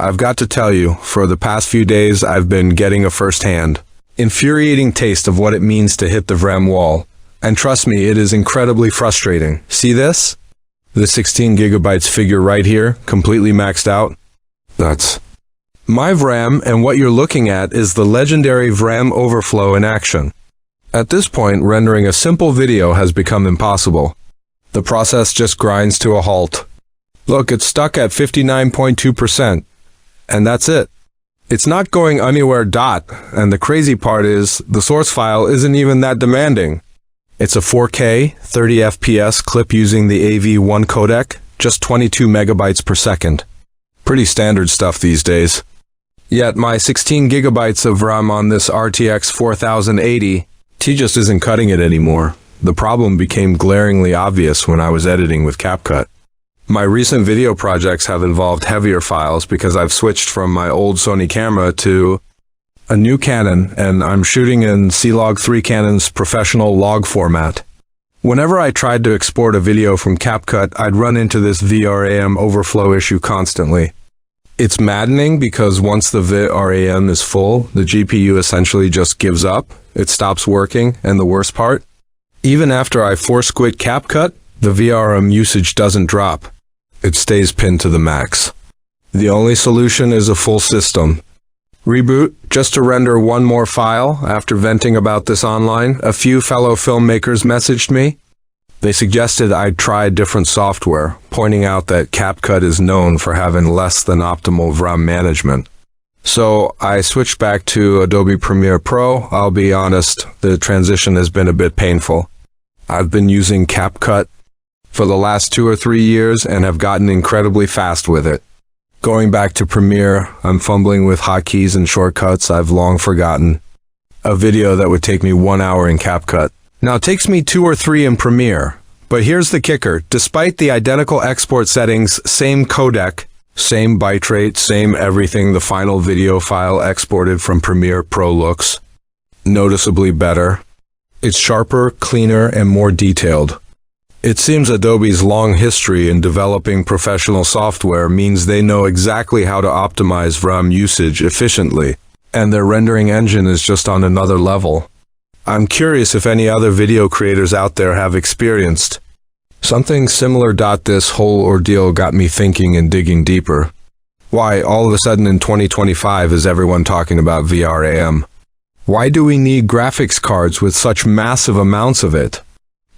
I've got to tell you, for the past few days I've been getting a first-hand, infuriating taste of what it means to hit the VRAM wall. And trust me, it is incredibly frustrating. See this? The 16 gigabytes figure right here, completely maxed out. That's my VRAM, and what you're looking at is the legendary VRAM overflow in action. At this point, rendering a simple video has become impossible. The process just grinds to a halt. Look, it's stuck at 59.2%, and that's it. It's not going anywhere. And the crazy part is, the source file isn't even that demanding. It's a 4K, 30 FPS clip using the AV1 codec, just 22 megabytes per second. Pretty standard stuff these days. Yet my 16 gigabytes of RAM on this RTX 4080 T just isn't cutting it anymore. The problem became glaringly obvious when I was editing with CapCut. My recent video projects have involved heavier files because I've switched from my old Sony camera to a new Canon, and I'm shooting in C-Log3 Canon's professional log format. Whenever I tried to export a video from CapCut, I'd run into this VRAM overflow issue constantly. It's maddening because once the VRAM is full, the GPU essentially just gives up, it stops working, and the worst part? Even after I force quit CapCut, the VRAM usage doesn't drop. It stays pinned to the max. The only solution is a full system reboot, just to render one more file. After venting about this online, a few fellow filmmakers messaged me. They suggested I try different software, pointing out that CapCut is known for having less than optimal VRAM management. So I switched back to Adobe Premiere Pro. I'll be honest, the transition has been a bit painful. I've been using CapCut for the last 2 or 3 years and have gotten incredibly fast with it. Going back to Premiere, I'm fumbling with hotkeys and shortcuts I've long forgotten. A video that would take me 1 hour in CapCut now takes me 2 or 3 in Premiere. But here's the kicker: despite the identical export settings, same codec, same bitrate, same everything, the final video file exported from Premiere Pro looks noticeably better. It's sharper, cleaner, and more detailed. It seems Adobe's long history in developing professional software means they know exactly how to optimize VRAM usage efficiently, and their rendering engine is just on another level. I'm curious if any other video creators out there have experienced something similar. This whole ordeal got me thinking and digging deeper. Why, all of a sudden in 2025 is everyone talking about VRAM? Why do we need graphics cards with such massive amounts of it?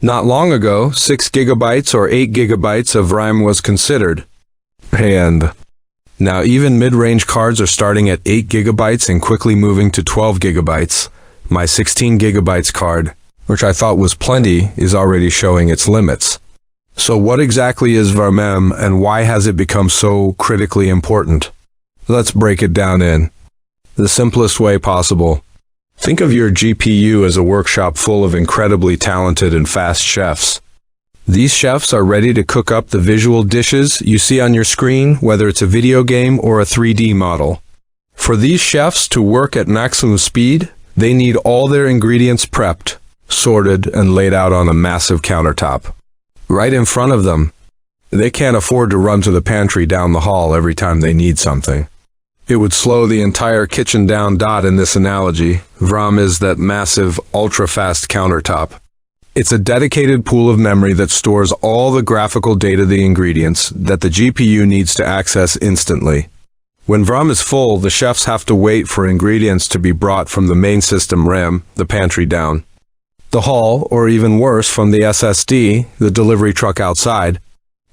Not long ago, 6 gigabytes or 8 gigabytes of RAM was considered. And now even mid-range cards are starting at 8 gigabytes and quickly moving to 12 gigabytes. My 16 gigabytes card, which I thought was plenty, is already showing its limits. So what exactly is VRAM, and why has it become so critically important? Let's break it down in the simplest way possible. Think of your GPU as a workshop full of incredibly talented and fast chefs. These chefs are ready to cook up the visual dishes you see on your screen, whether it's a video game or a 3D model. For these chefs to work at maximum speed, they need all their ingredients prepped, sorted, and laid out on a massive countertop right in front of them. They can't afford to run to the pantry down the hall every time they need something. It would slow the entire kitchen down. In this analogy, VRAM is that massive, ultra-fast countertop. It's a dedicated pool of memory that stores all the graphical data, the ingredients, that the GPU needs to access instantly. When VRAM is full, the chefs have to wait for ingredients to be brought from the main system RAM, the pantry, down the hall, or even worse, from the SSD, the delivery truck, outside.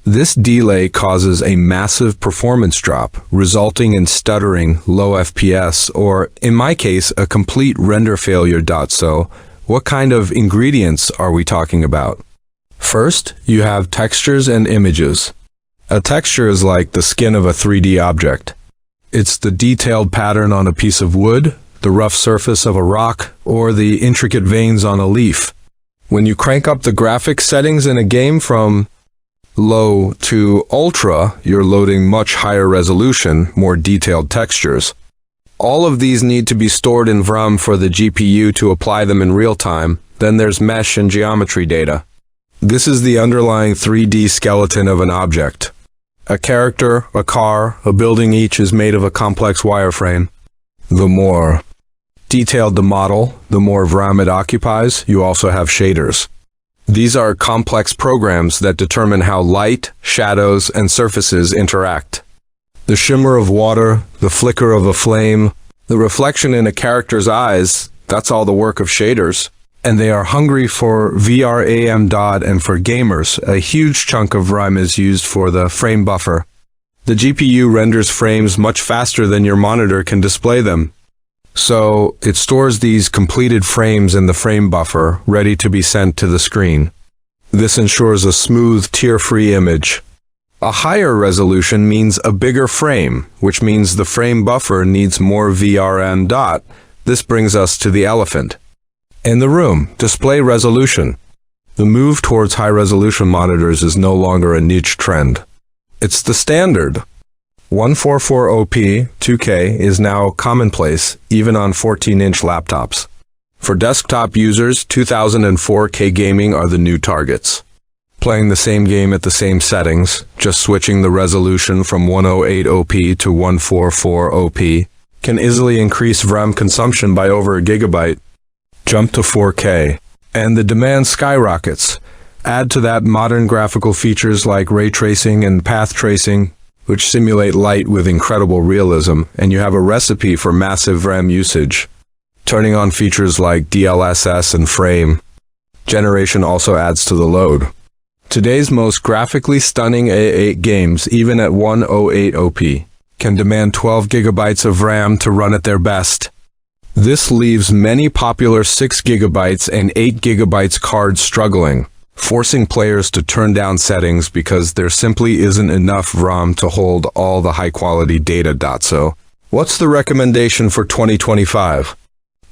This delay causes a massive performance drop, resulting in stuttering, low FPS, or, in my case, a complete render failure. So, what kind of ingredients are we talking about? First, you have textures and images. A texture is like the skin of a 3D object. It's the detailed pattern on a piece of wood, the rough surface of a rock, or the intricate veins on a leaf. When you crank up the graphics settings in a game from low to ultra, you're loading much higher resolution, more detailed textures. All of these need to be stored in VRAM for the GPU to apply them in real time. Then there's mesh and geometry data. This is the underlying 3D skeleton of an object. A character, a car, a building, each is made of a complex wireframe. The more detailed the model, the more VRAM it occupies. You also have shaders. These are complex programs that determine how light, shadows, and surfaces interact. The shimmer of water, the flicker of a flame, the reflection in a character's eyes, that's all the work of shaders. And they are hungry for VRAM dot, and for gamers, a huge chunk of VRAM is used for the frame buffer. The GPU renders frames much faster than your monitor can display them. So it stores these completed frames in the frame buffer, ready to be sent to the screen. This ensures a smooth, tear-free image. A higher resolution means a bigger frame, which means the frame buffer needs more VRAM dot. This brings us to the elephant in the room: display resolution. The move towards high-resolution monitors is no longer a niche trend. It's the standard. 144p 2K is now commonplace, even on 14-inch laptops. For desktop users, 2004K gaming are the new targets. Playing the same game at the same settings, just switching the resolution from 108op to 144op, can easily increase VRAM consumption by over a gigabyte. Jump to 4K, and the demand skyrockets. Add to that modern graphical features like ray tracing and path tracing, which simulate light with incredible realism, and you have a recipe for massive VRAM usage. Turning on features like DLSS and frame generation also adds to the load. Today's most graphically stunning A8 games, even at 108op, can demand 12 gigabytes of RAM to run at their best. This leaves many popular 6 gigabytes and 8 gigabytes cards struggling, forcing players to turn down settings because there simply isn't enough RAM to hold all the high-quality data. So, what's the recommendation for 2025?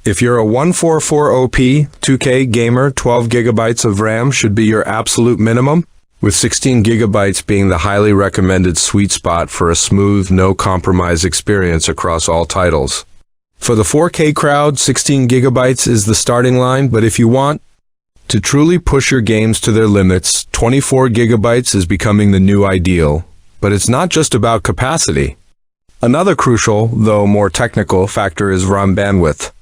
If you're a 144op 2K gamer, 12 gigabytes of RAM should be your absolute minimum, with 16 gigabytes being the highly recommended sweet spot for a smooth, no-compromise experience across all titles. For the 4K crowd, 16 gigabytes is the starting line, but if you want to truly push your games to their limits, 24 gigabytes is becoming the new ideal. But it's not just about capacity. Another crucial, though more technical, factor is RAM bandwidth.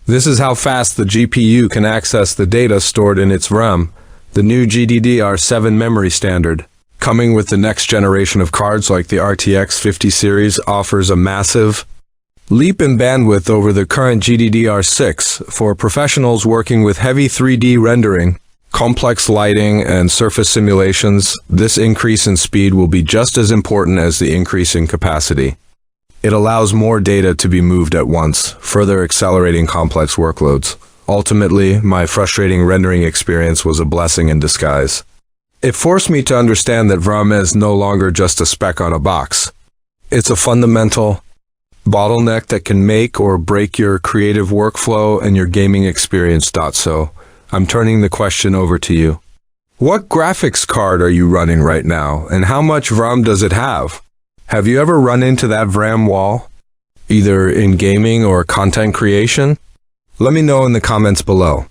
This is how fast the GPU can access the data stored in its RAM. The new GDDR7 memory standard, coming with the next generation of cards like the RTX 50 series, offers a massive leap in bandwidth over the current GDDR6 for professionals working with heavy 3D rendering, complex lighting, and surface simulations. This increase in speed will be just as important as the increase in capacity. It allows more data to be moved at once, further accelerating complex workloads. Ultimately, my frustrating rendering experience was a blessing in disguise. It forced me to understand that VRAM is no longer just a speck on a box. It's a fundamental bottleneck that can make or break your creative workflow and your gaming experience. So, I'm turning the question over to you. What graphics card are you running right now, and how much VRAM does it have? Have you ever run into that VRAM wall, either in gaming or content creation? Let me know in the comments below.